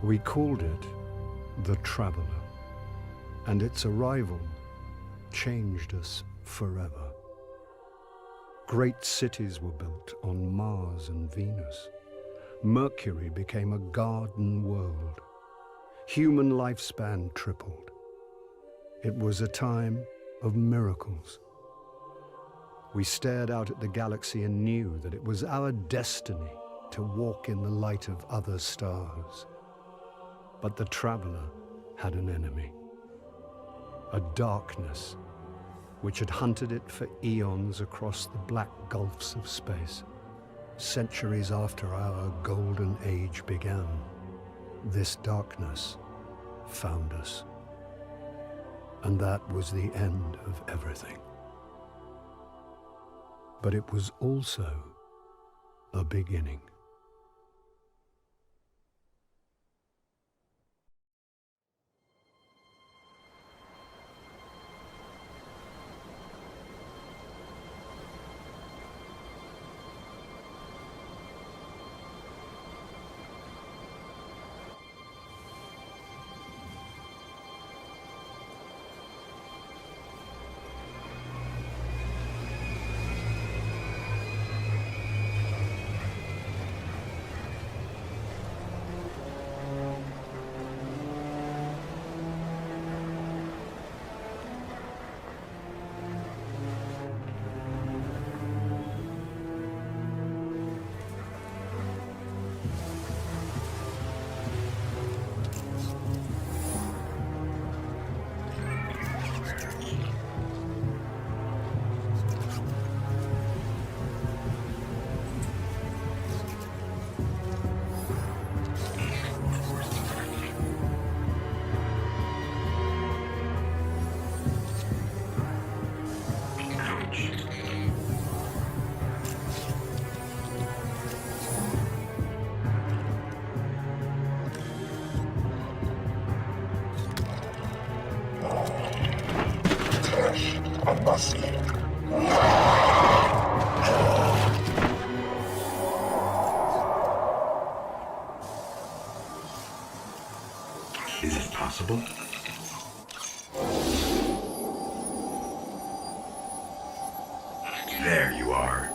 We called it the Traveler, and its arrival changed us forever. Great cities were built on Mars and Venus. Mercury became a garden world. Human lifespan tripled. It was a time of miracles. We stared out at the galaxy and knew that it was our destiny to walk in the light of other stars. But the Traveler had an enemy, a darkness which had hunted it for eons across the black gulfs of space. Centuries after our golden age began, this darkness found us. And that was the end of everything. But it was also a beginning. Is it possible? There you are.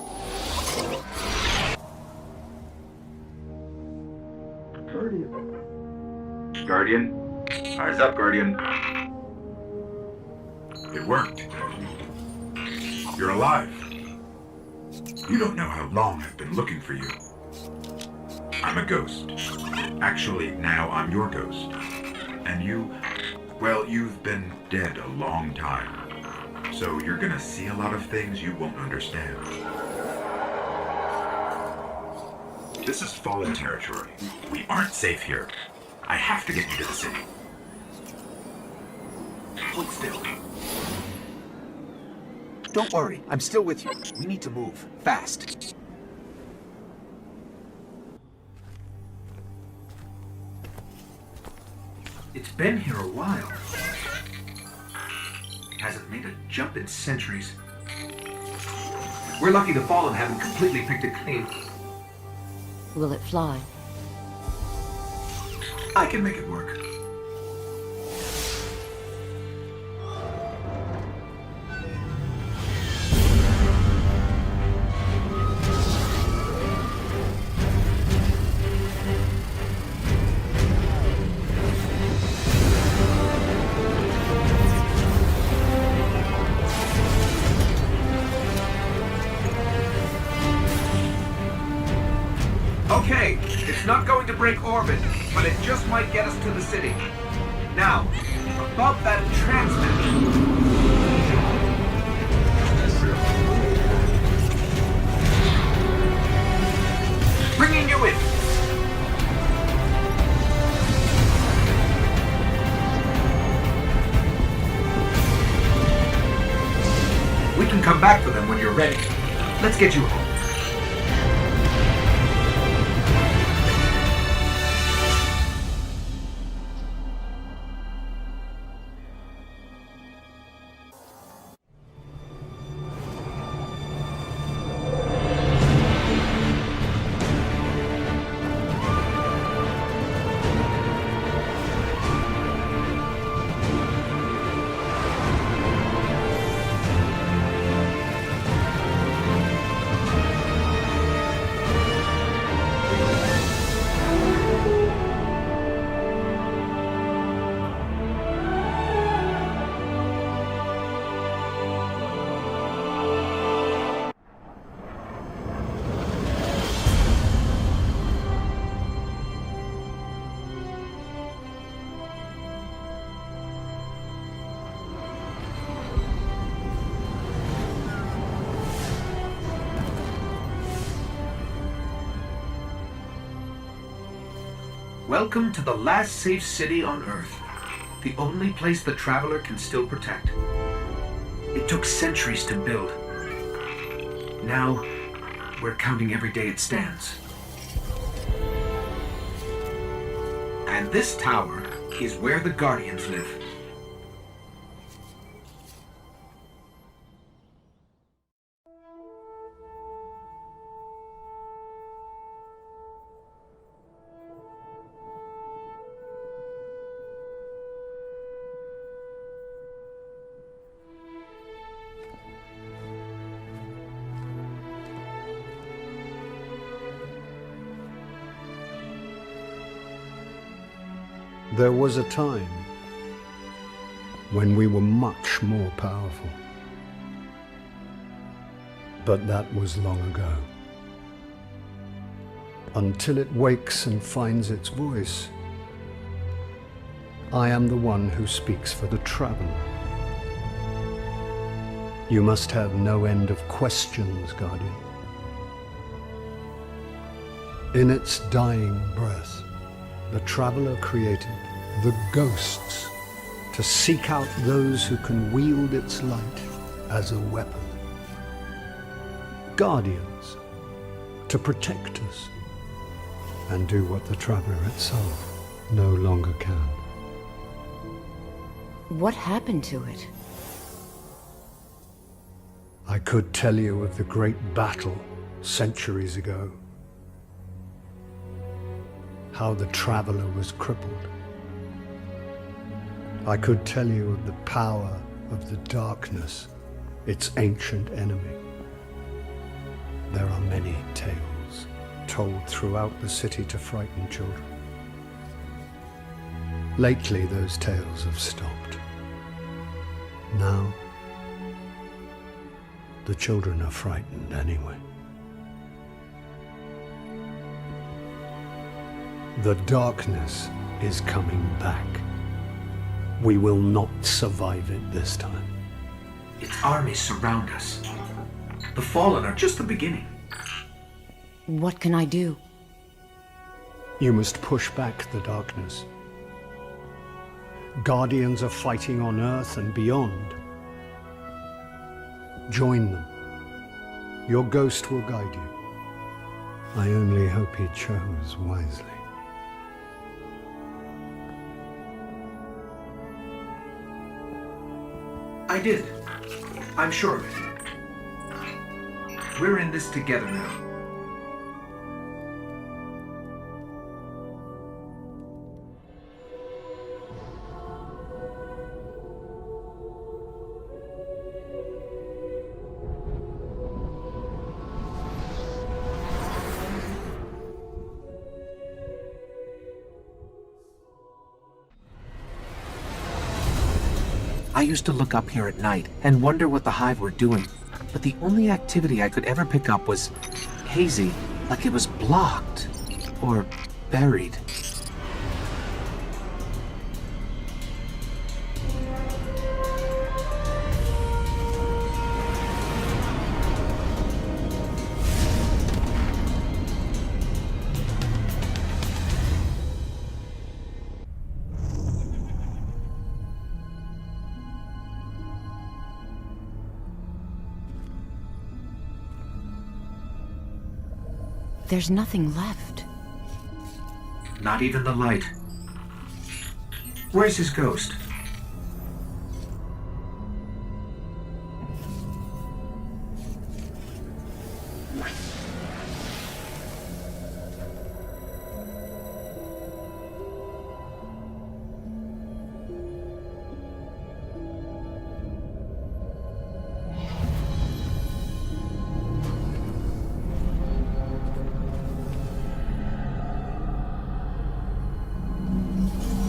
Guardian? Eyes up, Guardian. It worked. You're alive. You don't know how long I've been looking for you. I'm a ghost. Actually, now I'm your ghost. And you, well, you've been dead a long time. So you're gonna see a lot of things you won't understand. This is fallen territory. We aren't safe here. I have to get you to the city. Hold still. Don't worry, I'm still with you. We need to move, fast. It's been here a while. Hasn't made a jump in centuries. We're lucky the Fallen haven't completely picked it clean. Will it fly? I can make it work. Okay, it's not going to break orbit, but it just might get us to the city. Now, above that transmitter. Bringing you in. We can come back for them when you're ready. Let's get you home. Welcome to the last safe city on Earth. The only place the Traveler can still protect. It took centuries to build. Now, we're counting every day it stands. And this tower is where the Guardians live. There was a time when we were much more powerful. But that was long ago. Until it wakes and finds its voice, I am the one who speaks for the Traveler. You must have no end of questions, Guardian. In its dying breath, the Traveler created the ghosts to seek out those who can wield its light as a weapon. Guardians to protect us and do what the Traveler itself no longer can. What happened to it? I could tell you of the great battle centuries ago. How the Traveler was crippled. I could tell you of the power of the darkness, its ancient enemy. There are many tales told throughout the city to frighten children. Lately, those tales have stopped. Now, the children are frightened anyway. The darkness is coming back. We will not survive it this time. Its armies surround us. The Fallen are just the beginning. What can I do? You must push back the darkness. Guardians are fighting on Earth and beyond. Join them. Your ghost will guide you. I only hope he chose wisely. I did. I'm sure of it. We're in this together now. I used to look up here at night and wonder what the Hive were doing, but the only activity I could ever pick up was hazy, like it was blocked or buried. There's nothing left. Not even the light. Where's his ghost?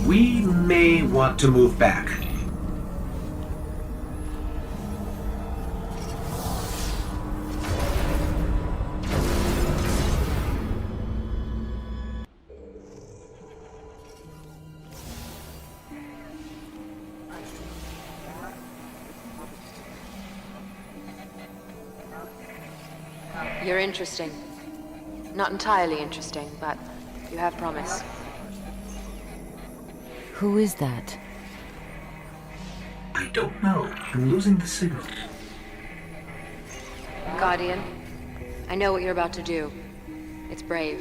We may want to move back. You're interesting. Not entirely interesting, but you have promise. Who is that? I don't know. I'm losing the signal. Guardian, I know what you're about to do. It's brave.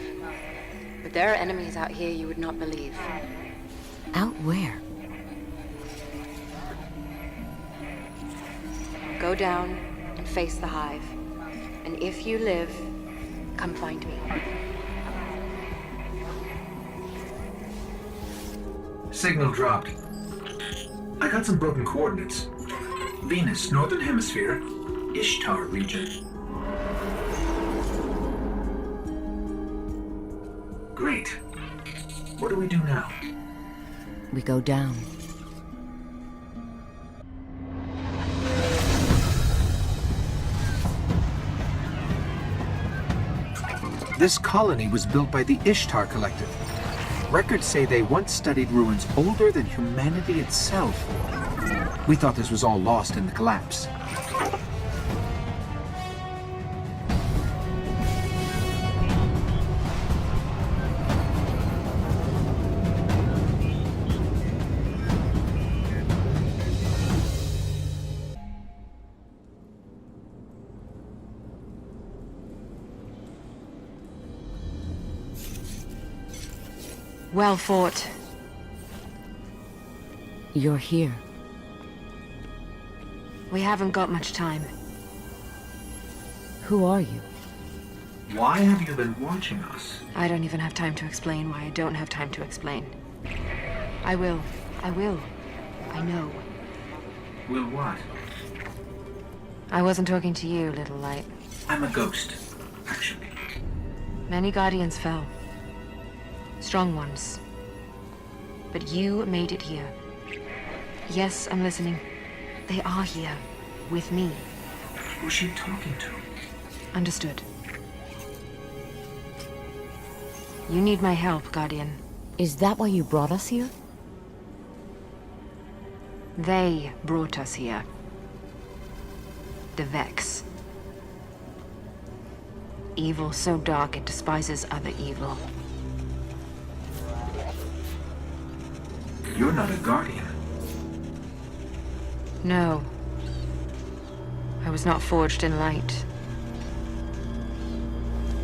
But there are enemies out here you would not believe. Out where? Go down and face the Hive. And if you live, come find me. Signal dropped. I got some broken coordinates. Venus, Northern Hemisphere, Ishtar region. Great. What do we do now? We go down. This colony was built by the Ishtar Collective. Records say they once studied ruins older than humanity itself. We thought this was all lost in the collapse. Well fought. You're here. We haven't got much time. Who are you? Why have you been watching us? I don't even have time to explain why I don't have time to explain. I will. I will. I know. Will what? I wasn't talking to you, little light. I'm a ghost, actually. Many Guardians fell. Strong ones. But you made it here. Yes, I'm listening. They are here. With me. Who's she talking to? Understood. You need my help, Guardian. Is that why you brought us here? They brought us here. The Vex. Evil so dark it despises other evil. You're not a Guardian. No. I was not forged in light.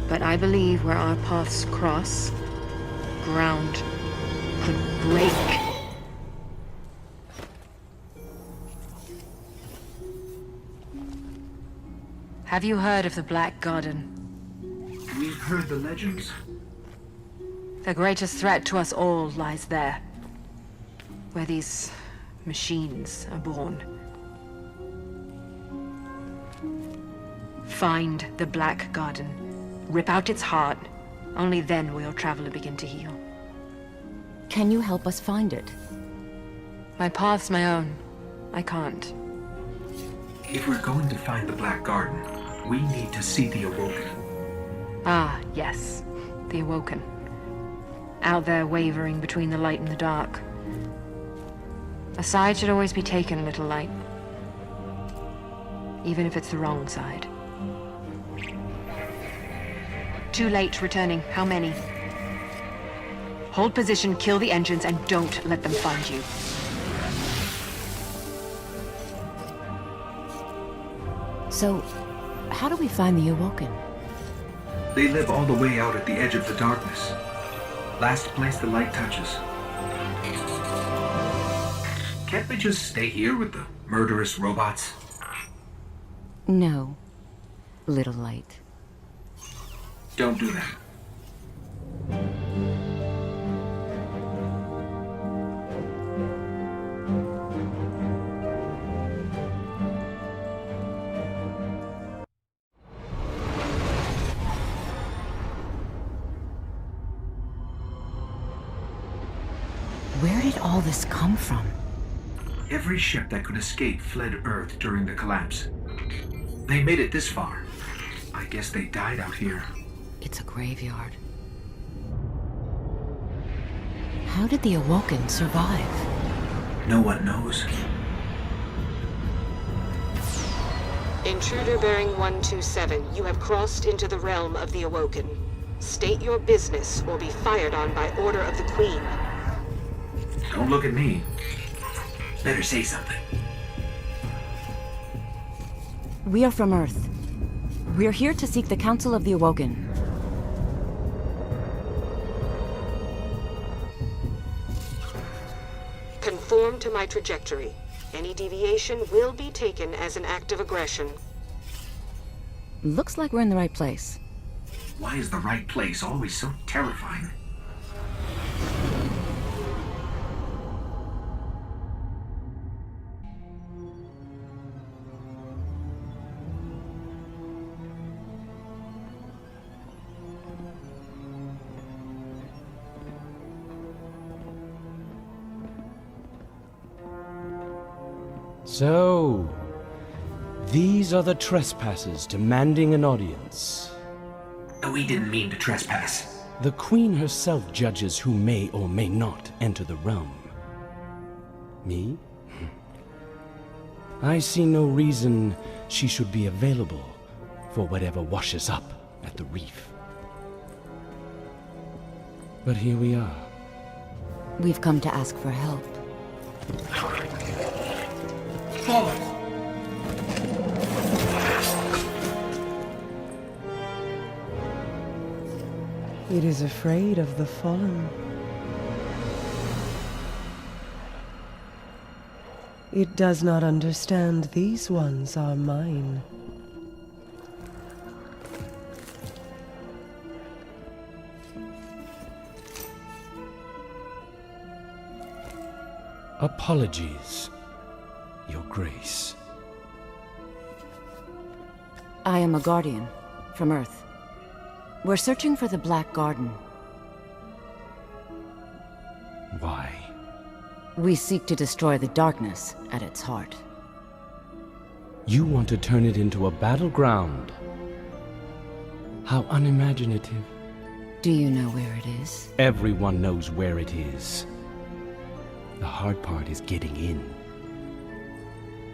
But I believe where our paths cross, ground could break. Have you heard of the Black Garden? We've heard the legends. The greatest threat to us all lies there. Where these machines are born. Find the Black Garden. Rip out its heart. Only then will your traveler begin to heal. Can you help us find it? My path's my own. I can't. If we're going to find the Black Garden, we need to see the Awoken. Ah, yes. The Awoken. Out there wavering between the light and the dark. A side should always be taken, little light. Even if it's the wrong side. Too late returning. How many? Hold position, kill the engines, and don't let them find you. So, how do we find the Awoken? They live all the way out at the edge of the darkness. Last place the light touches. Can't we just stay here with the murderous robots? No, little light. Don't do that. Where did all this come from? Every ship that could escape fled Earth during the collapse. They made it this far. I guess they died out here. It's a graveyard. How did the Awoken survive? No one knows. Intruder bearing 127, you have crossed into the realm of the Awoken. State your business or be fired on by order of the Queen. Don't look at me. Better say something. We are from Earth. We're here to seek the Council of the Awoken. Conform to my trajectory. Any deviation will be taken as an act of aggression. Looks like we're in the right place. Why is the right place always so terrifying? So, these are the trespassers demanding an audience. We didn't mean to trespass. The Queen herself judges who may or may not enter the realm. Me? I see no reason she should be available for whatever washes up at the Reef. But here we are. We've come to ask for help. Follow! It is afraid of the fallen. It does not understand these ones are mine. Apologies, Your Grace. I am a Guardian from Earth. We're searching for the Black Garden. Why? We seek to destroy the darkness at its heart. You want to turn it into a battleground? How unimaginative. Do you know where it is? Everyone knows where it is. The hard part is getting in.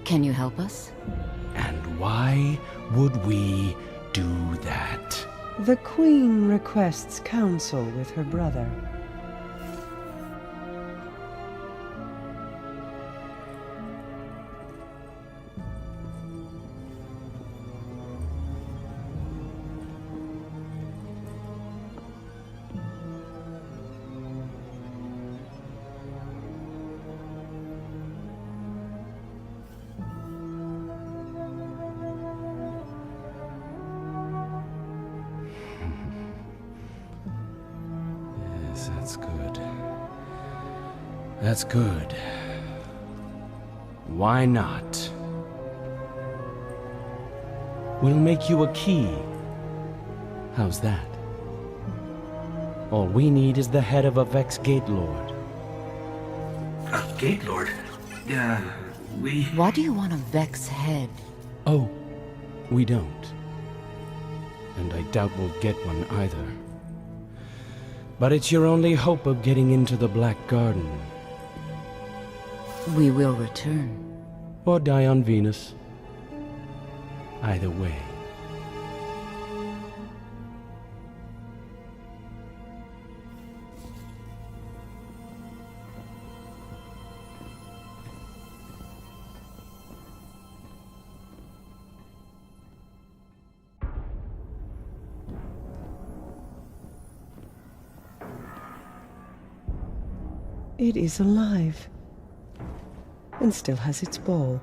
Can you help us? And why would we do that? The Queen requests counsel with her brother. That's good. That's good. Why not? We'll make you a key. How's that? All we need is the head of a Vex Gate Lord. A Gate Lord? We... Why do you want a Vex head? Oh, we don't. And I doubt we'll get one either. But it's your only hope of getting into the Black Garden. We will return. Or die on Venus. Either way. It is alive. And still has its ball.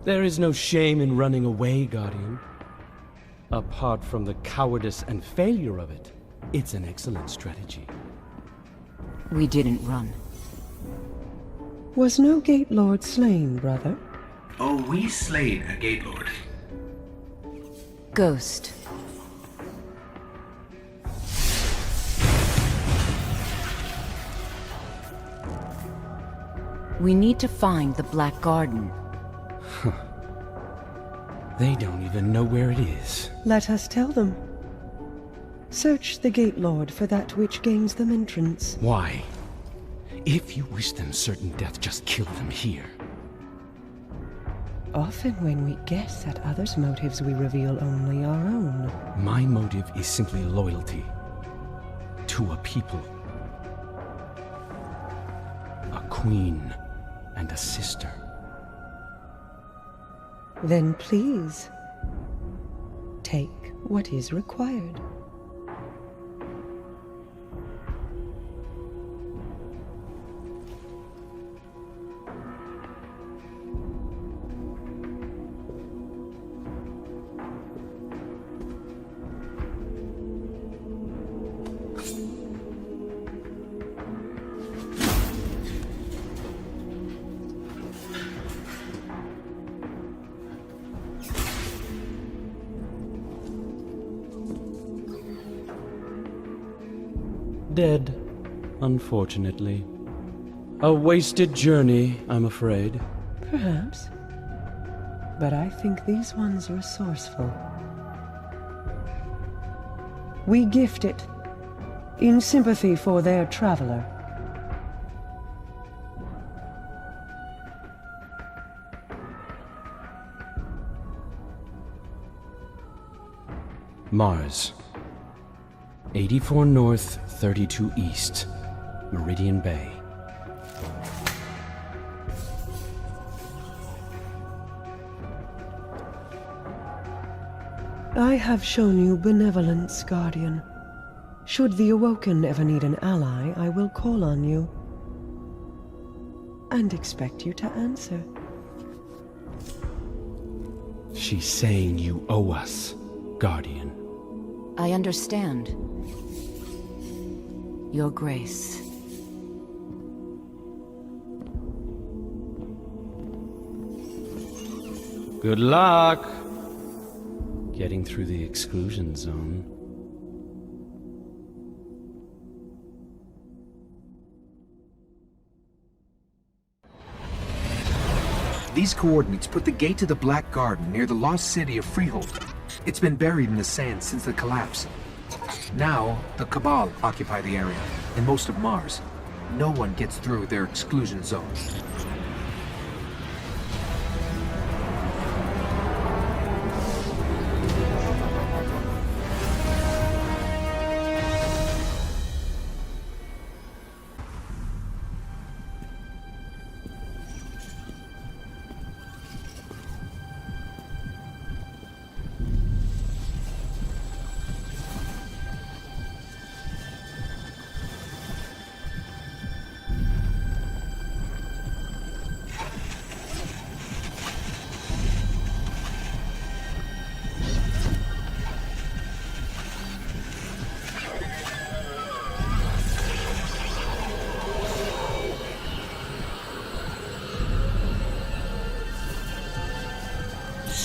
There is no shame in running away, Guardian. Apart from the cowardice and failure of it, it's an excellent strategy. We didn't run. Was no Gate Lord slain, brother? Oh, we slayed a Gate Lord. Ghost. We need to find the Black Garden. They don't even know where it is. Let us tell them. Search the Gate Lord for that which gains them entrance. Why? If you wish them certain death, just kill them here. Often when we guess at others' motives, we reveal only our own. My motive is simply loyalty to a people. queen and a sister. Then please, take what is required. Dead, unfortunately. A wasted journey, I'm afraid. Perhaps. But I think these ones resourceful. We gift it, in sympathy for their traveler. Mars. 84 North, 32 East, Meridian Bay. I have shown you benevolence, Guardian. Should the Awoken ever need an ally, I will call on you. And expect you to answer. She's saying you owe us, Guardian. I understand. Your Grace. Good luck getting through the exclusion zone. These coordinates put the gate to the Black Garden near the lost city of Freehold. It's been buried in the sand since the collapse. Now, the Cabal occupy the area, and most of Mars. No one gets through their exclusion zone.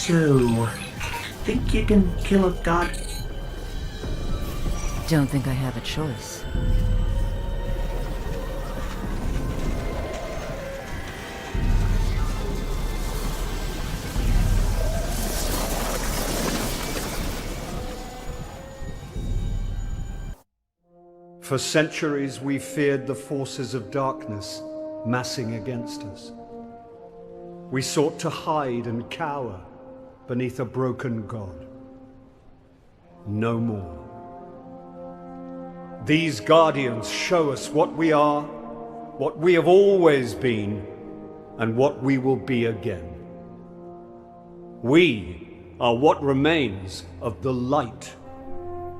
So, think you can kill a god? Don't think I have a choice. For centuries we feared the forces of darkness massing against us. We sought to hide and cower beneath a broken god. No more. These guardians show us what we are, what we have always been, and what we will be again. We are what remains of the light,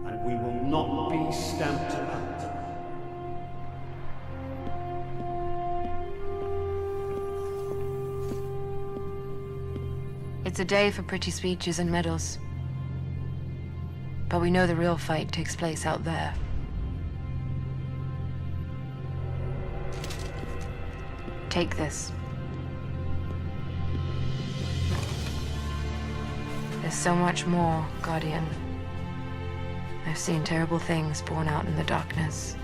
and we will not be stamped out. It's a day for pretty speeches and medals. But we know the real fight takes place out there. Take this. There's so much more, Guardian. I've seen terrible things born out in the darkness.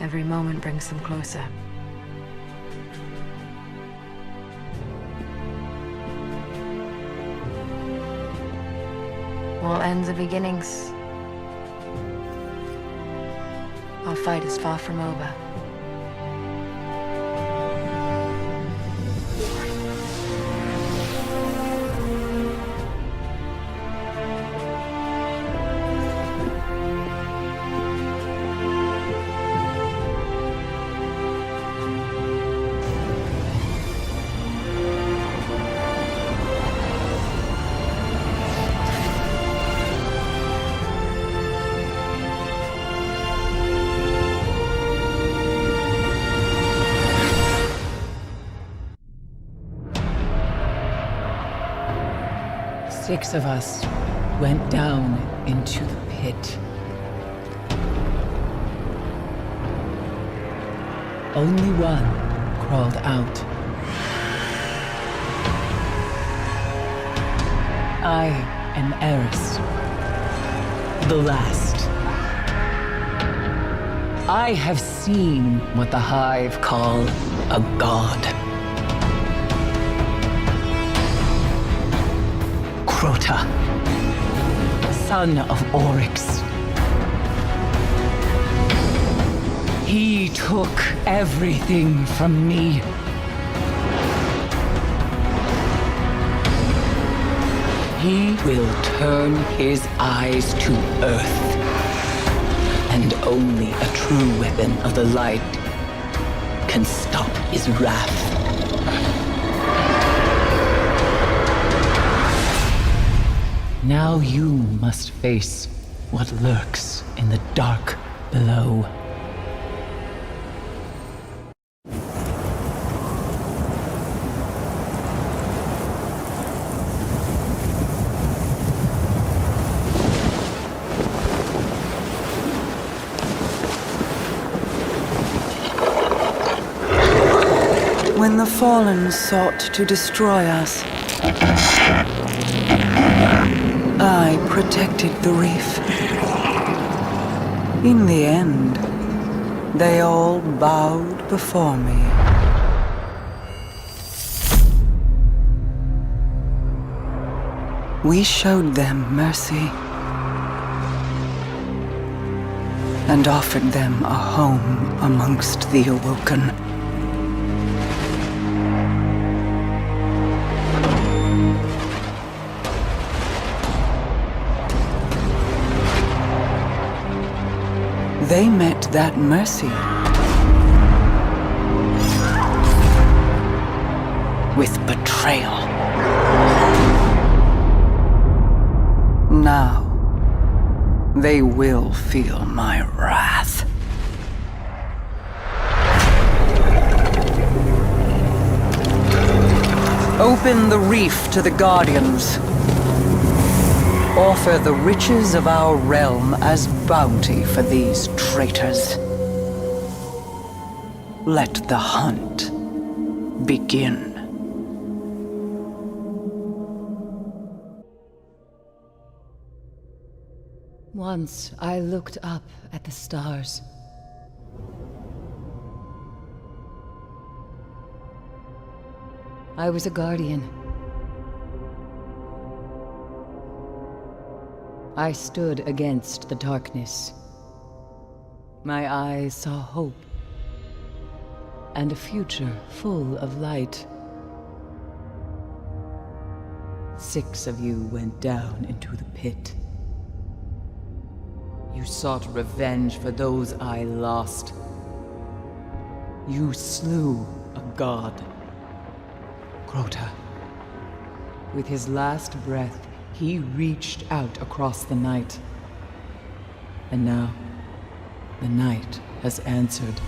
Every moment brings them closer. All ends are beginnings. Our fight is far from over. 6 of us went down into the pit. Only one crawled out. I am Eris, the last. I have seen what the Hive call a god. Crota, son of Oryx. He took everything from me. He will turn his eyes to Earth. And only a true weapon of the light can stop his wrath. Now you must face what lurks in the dark below. When the Fallen sought to destroy us, I protected the Reef. In the end, they all bowed before me. We showed them mercy and offered them a home amongst the Awoken. They met that mercy with betrayal. Now, they will feel my wrath. Open the Reef to the Guardians. Offer the riches of our realm as bounty for these traitors. Let the hunt begin. Once I looked up at the stars. I was a guardian. I stood against the darkness. My eyes saw hope and a future full of light. 6 of you went down into the pit. You sought revenge for those I lost. You slew a god. Crota. With his last breath, he reached out across the night. And now, the night has answered.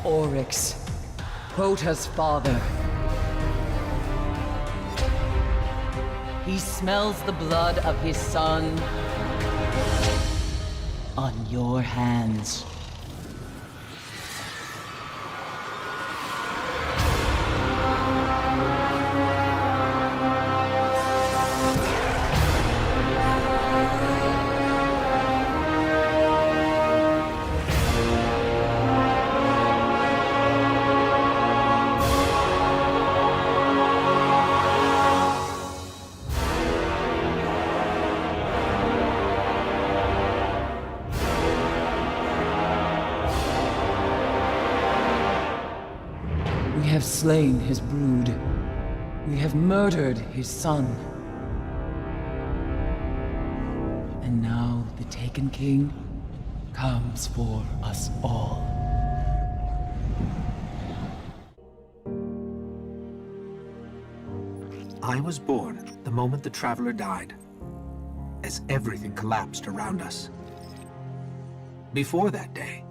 Oryx, Crota's father. He smells the blood of his son on your hands. We have slain his brood. We have murdered his son. And now the Taken King comes for us all. I was born the moment the Traveler died. as everything collapsed around us. Before that day,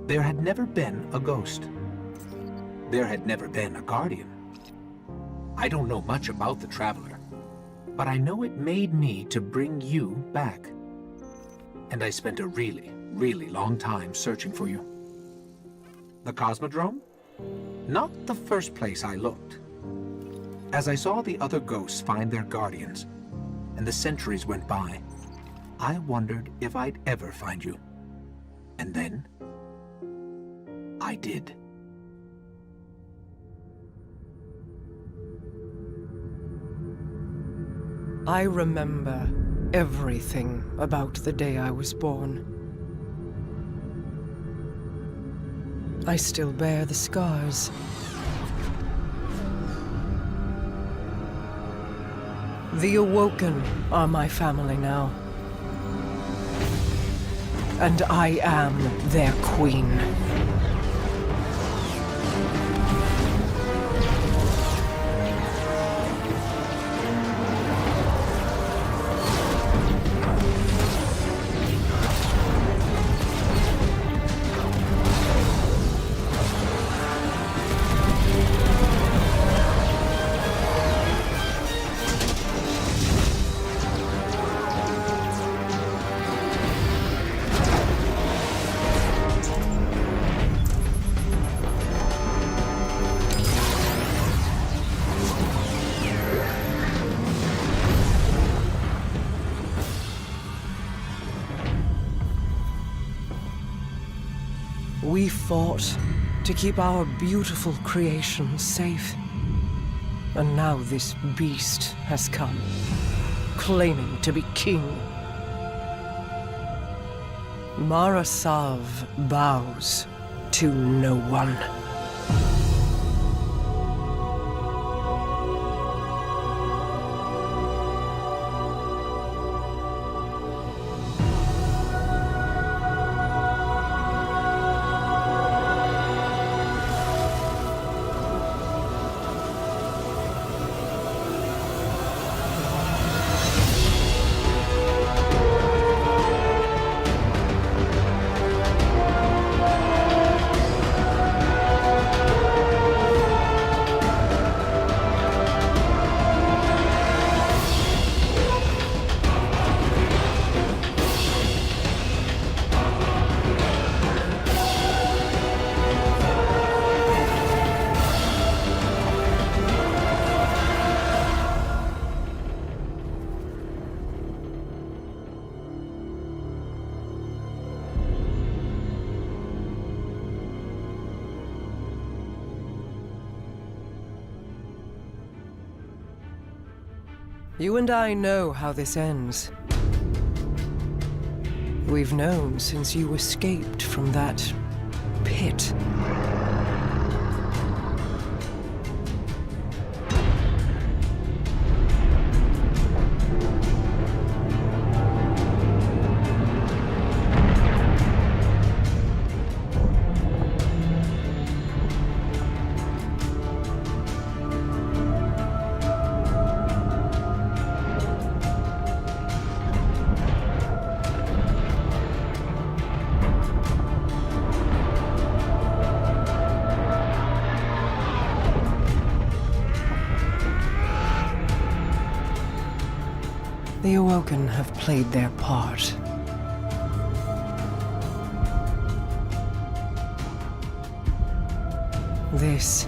there had never been a ghost. There had never been a guardian. I don't know much about the Traveler, but I know it made me to bring you back. And I spent a really, really long time searching for you. The Cosmodrome? Not the first place I looked. As I saw the other ghosts find their guardians, and the centuries went by, I wondered if I'd ever find you. And then, I did. I remember everything about the day I was born. I still bear the scars. The Awoken are my family now. And I am their queen. We fought to keep our beautiful creation safe. And now this beast has come, claiming to be king. Marasav bows to no one. You and I know how this ends. We've known since you escaped from that pit. The Awoken have played their part. This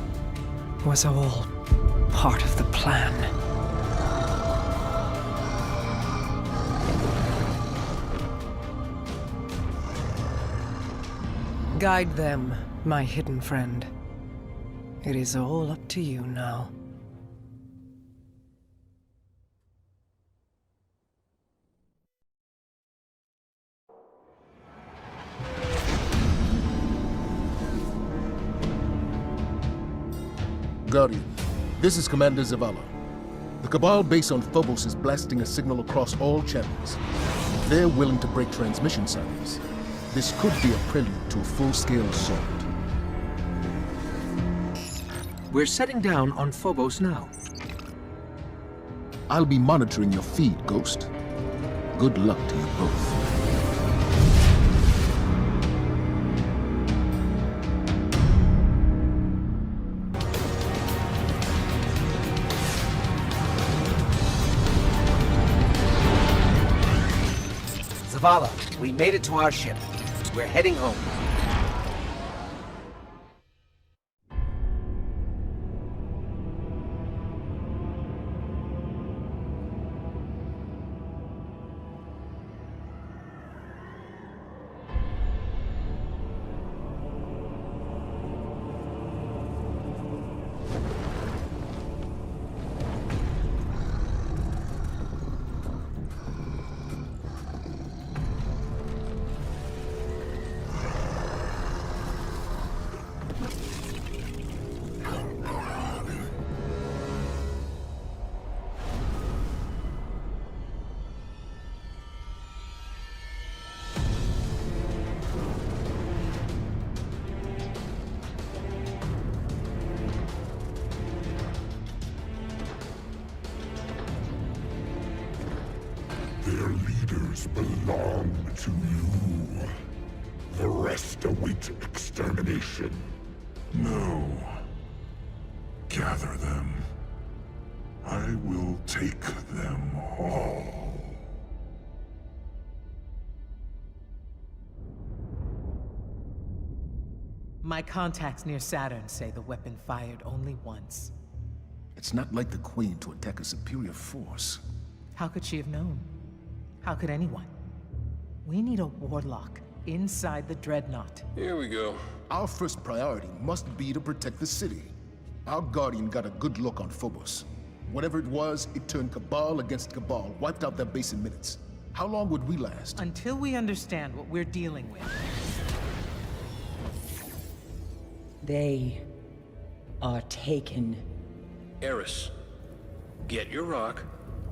was all part of the plan. Guide them, my hidden friend. It is all up to you now. Guardian, this is Commander Zavala. The Cabal base on Phobos is blasting a signal across all channels. They're willing to break transmission silence. This could be a prelude to a full-scale assault. We're setting down on Phobos now. I'll be monitoring your feed, Ghost. Good luck to you both. Zavala, we made it to our ship. We're heading home. Their leaders belong to you. The rest await extermination. No. Gather them. I will take them all. My contacts near Saturn say the weapon fired only once. It's not like the Queen to attack a superior force. How could she have known? How could anyone? We need a warlock inside the Dreadnaught. Here we go. Our first priority must be to protect the city. Our Guardian got a good look on Phobos. Whatever it was, it turned Cabal against Cabal, wiped out their base in minutes. How long would we last? Until we understand what we're dealing with. They are taken. Eris, get your rock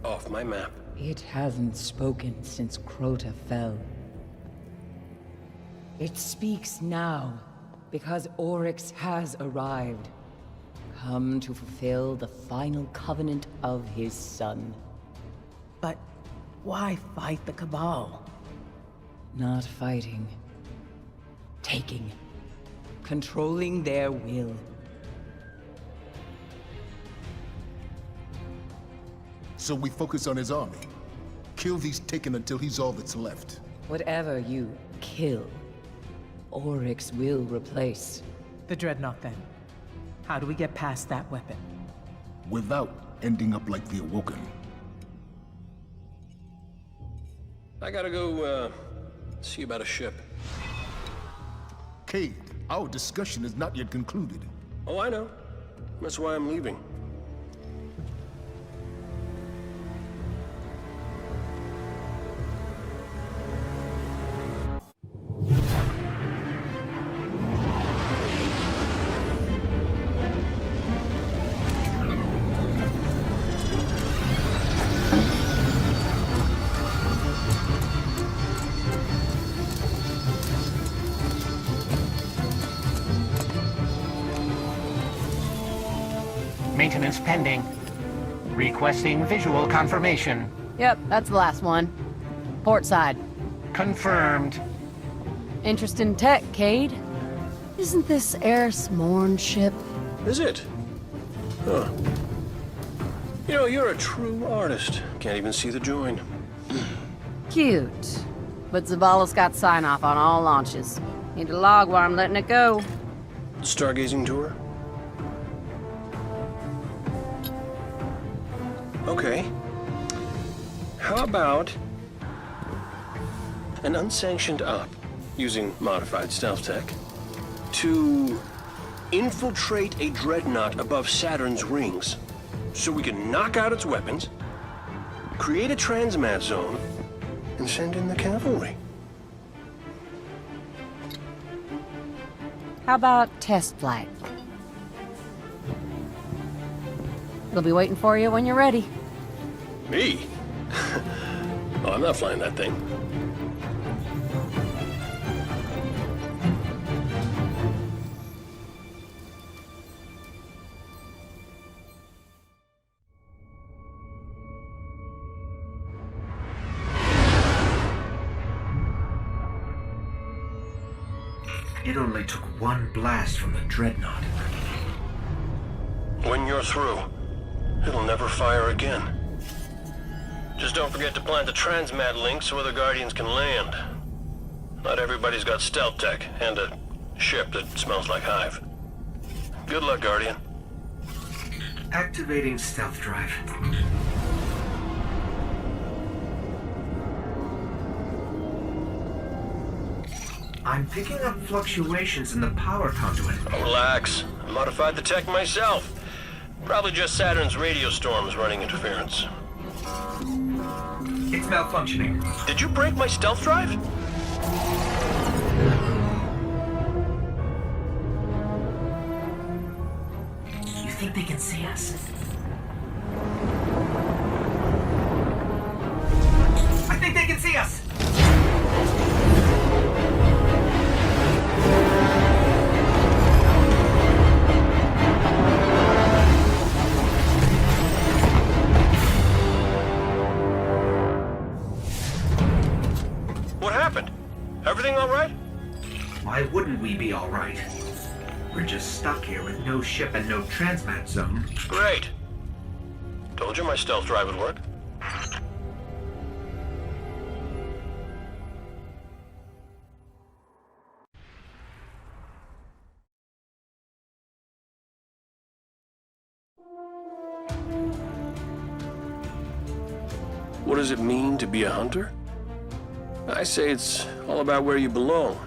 off my map. It hasn't spoken since Crota fell. It speaks now, because Oryx has arrived. Come to fulfill the final covenant of his son. But why fight the Cabal? Not fighting. Taking. Controlling their will. So we focus on his army. Kill these Taken until he's all that's left. Whatever you kill, Oryx will replace. The Dreadnaught, then. How do we get past that weapon? Without ending up like the Awoken. I gotta go, see about a ship. Cade, our discussion is not yet concluded. Oh, I know. That's why I'm leaving. Maintenance pending. Requesting visual confirmation. Yep, that's the last one. Port side. Confirmed. Interest in tech, Cade? Isn't this Eris Morn ship? Is it? Huh. You know, you're a true artist. Can't even see the join. Cute. But Zavala's got sign-off on all launches. Need a log while I'm letting it go. Stargazing tour? Okay. How about an unsanctioned op using modified stealth tech to infiltrate a dreadnought above Saturn's rings so we can knock out its weapons, create a transmat zone, and send in the cavalry? How about test flight? They'll be waiting for you when you're ready. Me? Oh, I'm not flying that thing. It only took one blast from the Dreadnaught. When you're through, it'll never fire again. Just don't forget to plant the transmat link so other Guardians can land. Not everybody's got stealth tech, and a ship that smells like Hive. Good luck, Guardian. Activating stealth drive. I'm picking up fluctuations in the power conduit. Oh, relax. I modified the tech myself. Probably just Saturn's radio storms running interference. It's malfunctioning. Did you break my stealth drive? You think they can see us? I think they can see us! What happened? Everything all right? Why wouldn't we be all right? We're just stuck here with no ship and no transmat zone. Great. Told you my stealth drive would work. What does it mean to be a hunter? I say it's all about where you belong.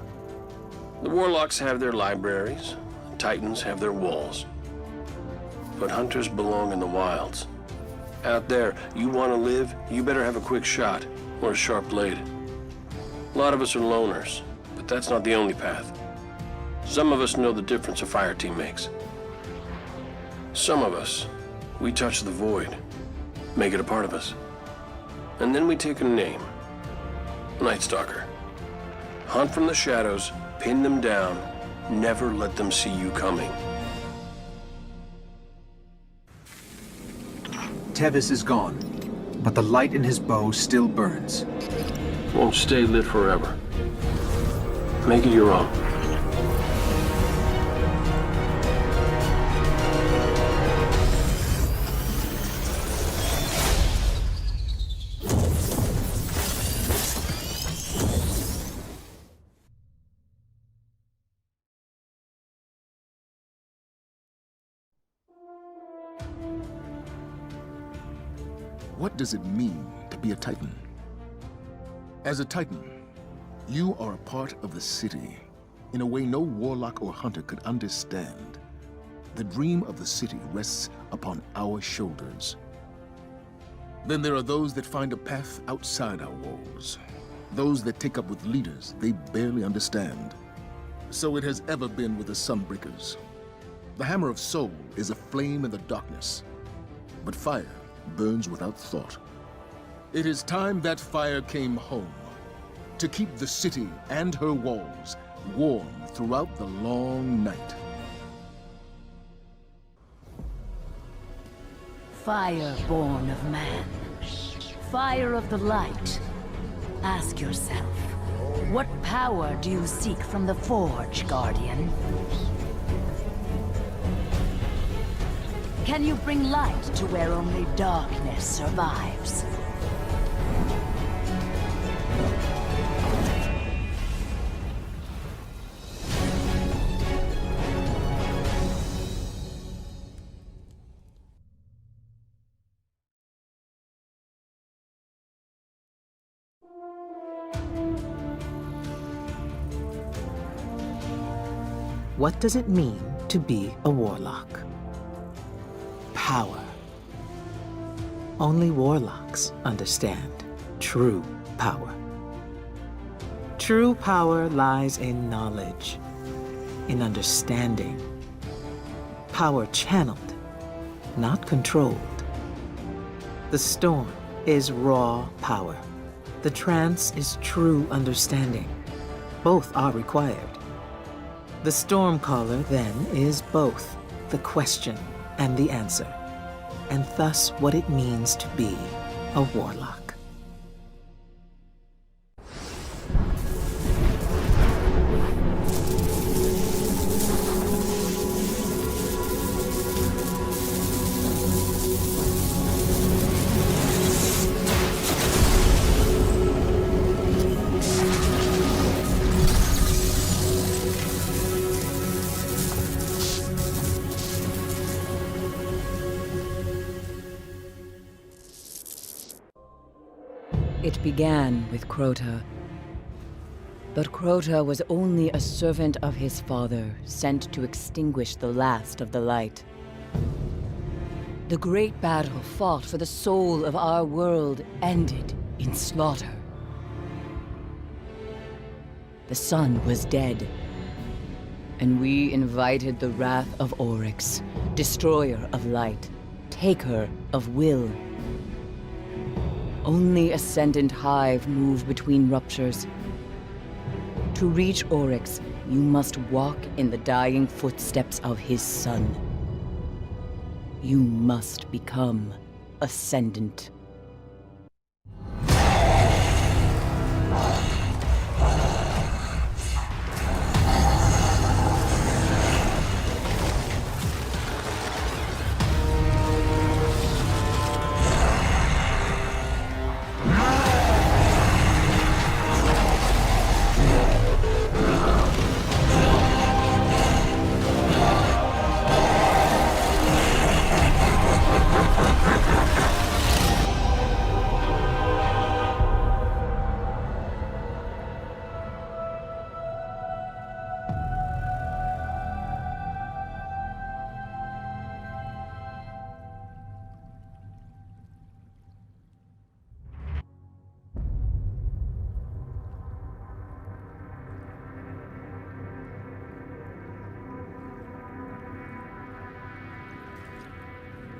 The Warlocks have their libraries, the Titans have their walls. But hunters belong in the wilds. Out there, you want to live, you better have a quick shot or a sharp blade. A lot of us are loners, but that's not the only path. Some of us know the difference a fire team makes. Some of us, we touch the void, make it a part of us. And then we take a name. Night Stalker. Hunt from the shadows, pin them down, never let them see you coming. Tevis is gone, but the light in his bow still burns. Won't stay lit forever. Make it your own. What does it mean to be a Titan? As a Titan, you are a part of the city in a way no warlock or hunter could understand. The dream of the city rests upon our shoulders. Then there are those that find a path outside our walls. Those that take up with leaders they barely understand. So it has ever been with the Sunbreakers. The Hammer of Soul is a flame in the darkness, but fire burns without thought. It is time that fire came home, to keep the city and her walls warm throughout the long night. Fire born of man. Fire of the light. Ask yourself, what power do you seek from the Forge, Guardian? Can you bring light to where only darkness survives? What does it mean to be a warlock? Power. Only warlocks understand true power. True power lies in knowledge, in understanding. Power channeled, not controlled. The storm is raw power. The trance is true understanding. Both are required. The Stormcaller, then, is both the question and the answer, and thus what it means to be a warlock. It began with Crota. But Crota was only a servant of his father, sent to extinguish the last of the light. The great battle fought for the soul of our world ended in slaughter. The sun was dead, and we invited the wrath of Oryx, destroyer of light, taker of will. Only ascendant Hive move between ruptures. To reach Oryx, you must walk in the dying footsteps of his son. You must become Ascendant.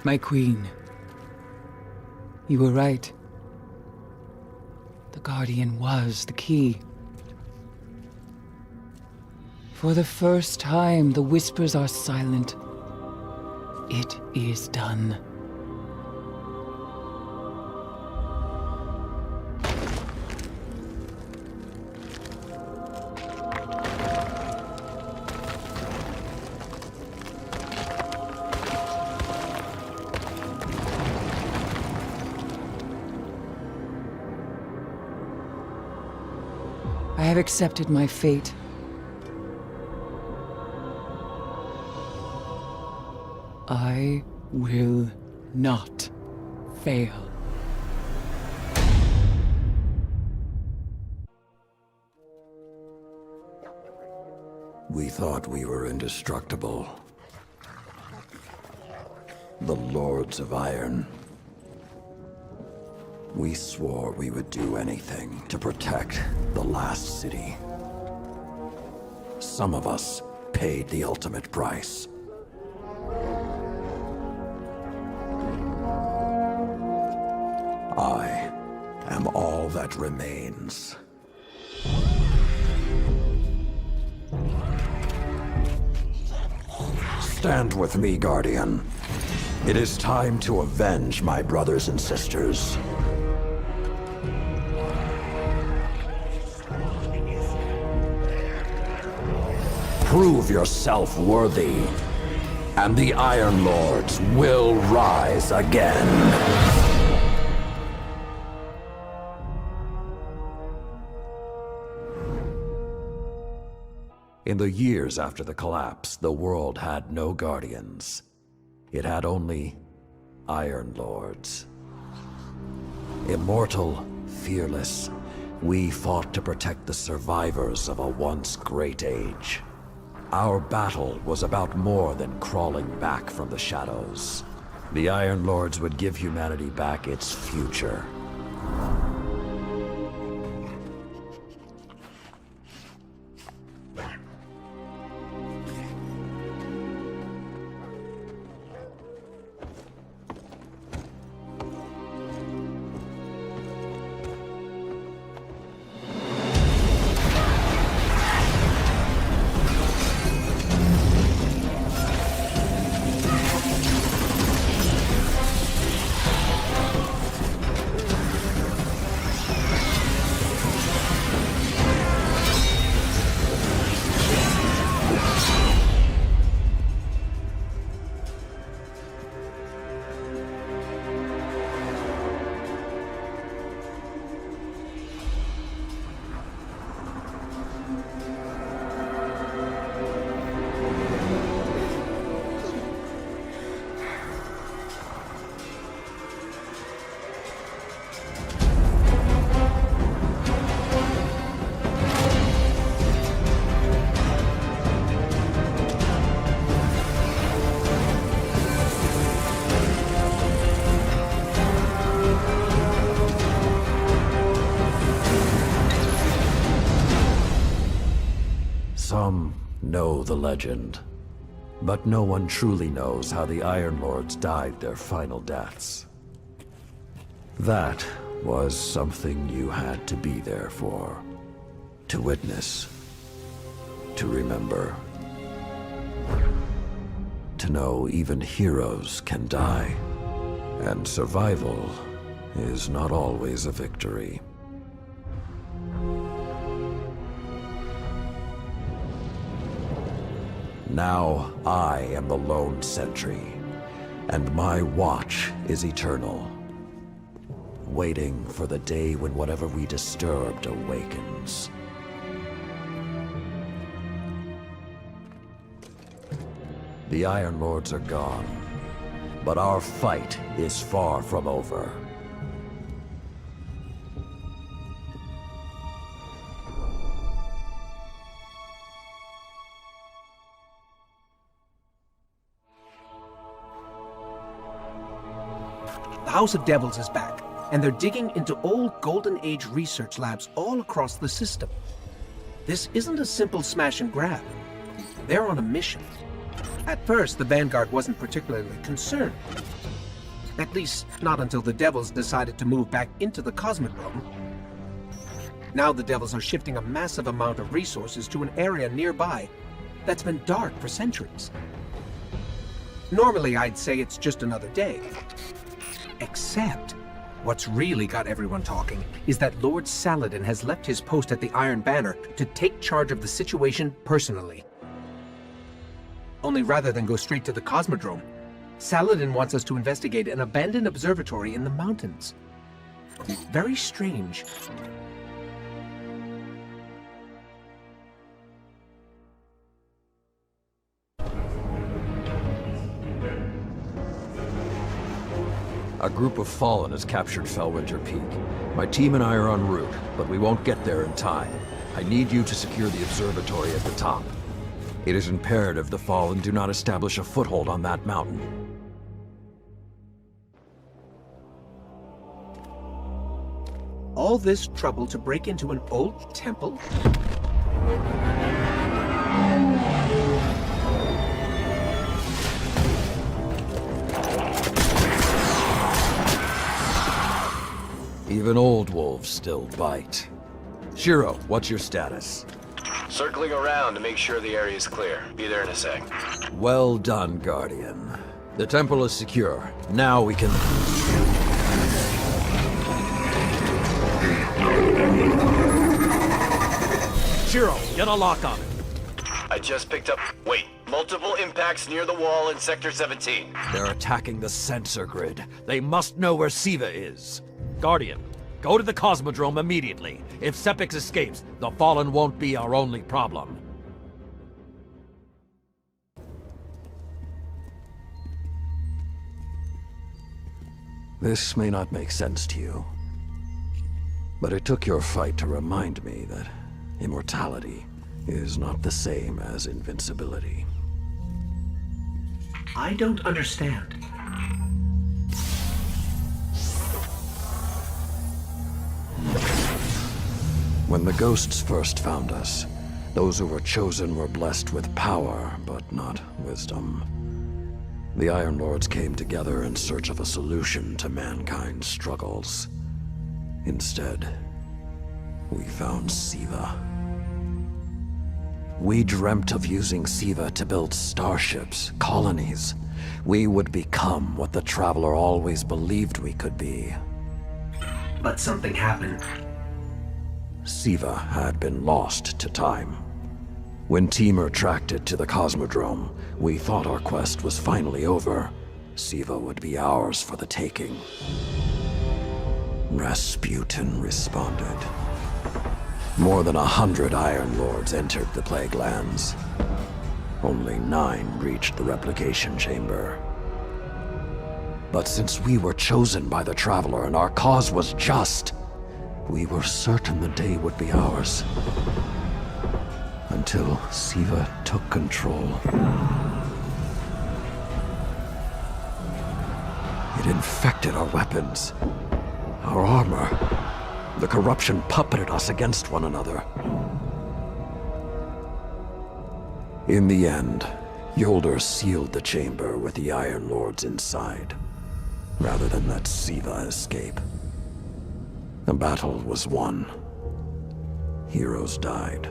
My queen, you were right. The Guardian was the key. For the first time, the whispers are silent. It is done. I have accepted my fate. I will not fail. We thought we were indestructible. The Lords of Iron. We swore we would do anything to protect the last city. Some of us paid the ultimate price. I am all that remains. Stand with me, Guardian. It is time to avenge my brothers and sisters. Prove yourself worthy, and the Iron Lords will rise again. In the years after the collapse, the world had no Guardians. It had only Iron Lords. Immortal, fearless, we fought to protect the survivors of a once great age. Our battle was about more than crawling back from the shadows. The Iron Lords would give humanity back its future. Some know the legend, but no one truly knows how the Iron Lords died their final deaths. That was something you had to be there for, to witness, to remember, to know even heroes can die, and survival is not always a victory. Now I am the lone sentry, and my watch is eternal, waiting for the day when whatever we disturbed awakens. The Iron Lords are gone, but our fight is far from over. The House of Devils is back, and they're digging into old Golden Age research labs all across the system. This isn't a simple smash and grab. They're on a mission. At first, the Vanguard wasn't particularly concerned. At least, not until the Devils decided to move back into the Cosmodrome. Now the Devils are shifting a massive amount of resources to an area nearby that's been dark for centuries. Normally, I'd say it's just another day. Except, what's really got everyone talking is that Lord Saladin has left his post at the Iron Banner to take charge of the situation personally. Only rather than go straight to the Cosmodrome, Saladin wants us to investigate an abandoned observatory in the mountains. Very strange. A group of Fallen has captured Fellwinter Peak. My team and I are en route, but we won't get there in time. I need you to secure the observatory at the top. It is imperative the Fallen do not establish a foothold on that mountain. All this trouble to break into an old temple? Even old wolves still bite. Shiro, what's your status? Circling around to make sure the area is clear. Be there in a sec. Well done, Guardian. The temple is secure. Now we can... Shiro, get a lock on it. I just picked up... Wait. Multiple impacts near the wall in Sector 17. They're attacking the sensor grid. They must know where SIVA is. Guardian, go to the Cosmodrome immediately. If Sepix escapes, the Fallen won't be our only problem. This may not make sense to you, but it took your fight to remind me that immortality is not the same as invincibility. I don't understand. When the ghosts first found us, those who were chosen were blessed with power, but not wisdom. The Iron Lords came together in search of a solution to mankind's struggles. Instead, we found SIVA. We dreamt of using SIVA to build starships, colonies. We would become what the Traveler always believed we could be. But something happened. SIVA had been lost to time. When Temur tracked it to the Cosmodrome, we thought our quest was finally over. SIVA would be ours for the taking. Rasputin responded. More than 100 Iron Lords entered the Plague Lands. Only 9 reached the replication chamber. But since we were chosen by the Traveler and our cause was just, we were certain the day would be ours. Until SIVA took control. It infected our weapons, our armor. The corruption puppeted us against one another. In the end, Yolder sealed the chamber with the Iron Lords inside, rather than let SIVA escape. A battle was won. Heroes died.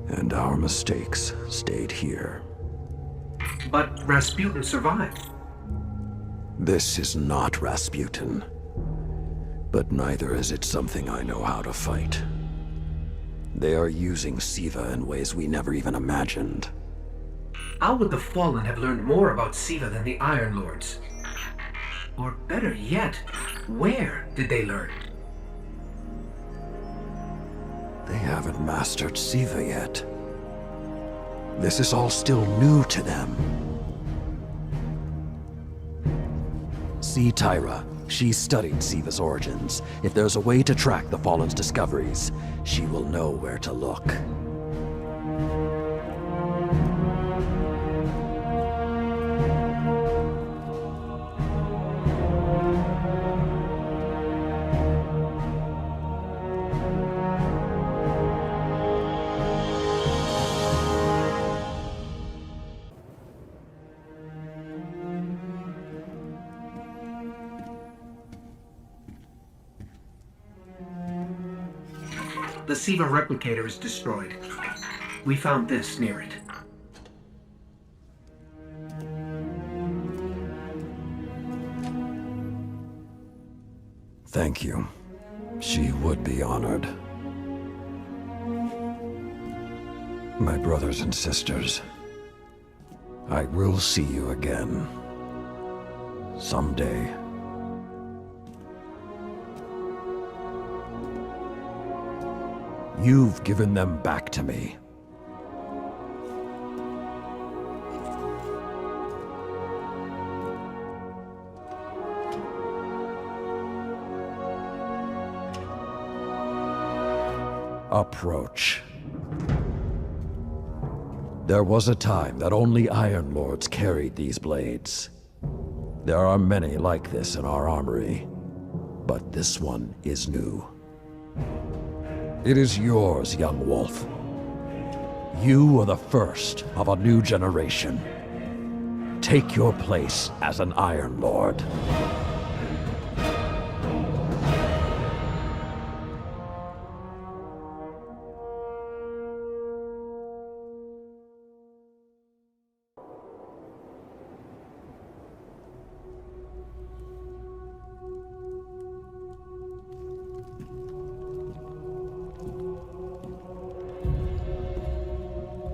And our mistakes stayed here. But Rasputin survived. This is not Rasputin. But neither is it something I know how to fight. They are using SIVA in ways we never even imagined. How would the Fallen have learned more about SIVA than the Iron Lords? Or better yet, where did they learn? They haven't mastered SIVA yet. This is all still new to them. See Tyra. She studied SIVA's origins. If there's a way to track the Fallen's discoveries, she will know where to look. The SIVA replicator is destroyed. We found this near it. Thank you. She would be honored. My brothers and sisters, I will see you again. Someday. You've given them back to me. Approach. There was a time that only Iron Lords carried these blades. There are many like this in our armory, but this one is new. It is yours, young wolf. You are the first of a new generation. Take your place as an Iron Lord.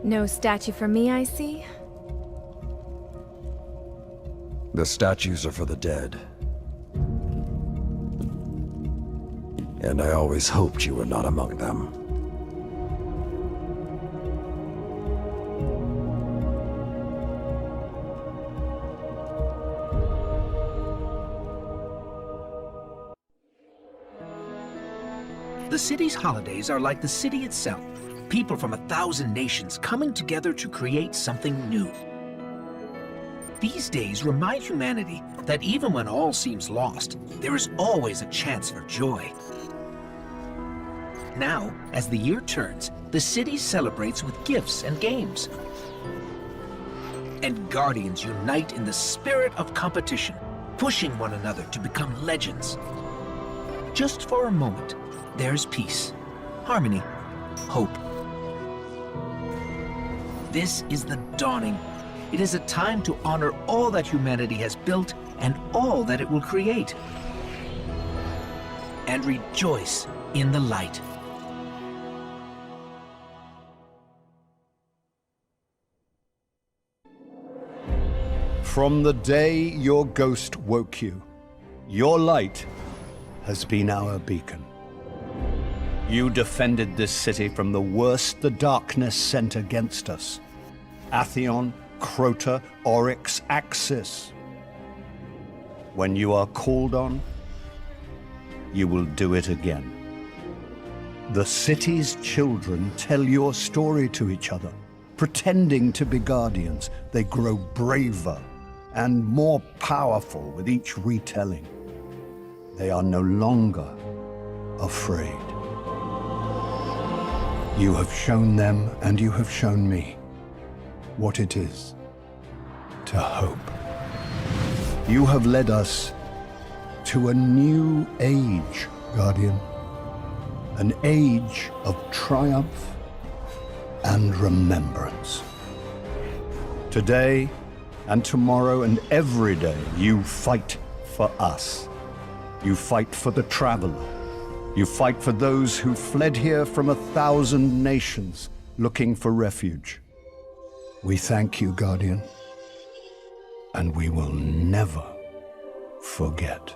No statue for me, I see? The statues are for the dead. And I always hoped you were not among them. The city's holidays are like the city itself. People from 1,000 nations coming together to create something new. These days remind humanity that even when all seems lost, there is always a chance for joy. Now, as the year turns, the city celebrates with gifts and games. And Guardians unite in the spirit of competition, pushing one another to become legends. Just for a moment, there's peace, harmony, hope. This is the dawning. It is a time to honor all that humanity has built and all that it will create. And rejoice in the light. From the day your ghost woke you, your light has been our beacon. You defended this city from the worst the darkness sent against us. Atheon, Crota, Oryx, Axis. When you are called on, you will do it again. The city's children tell your story to each other. Pretending to be guardians, they grow braver and more powerful with each retelling. They are no longer afraid. You have shown them, and you have shown me, what it is to hope. You have led us to a new age, Guardian. An age of triumph and remembrance. Today and tomorrow and every day, you fight for us. You fight for the traveler. You fight for those who fled here from 1,000 nations looking for refuge. We thank you, Guardian, and we will never forget.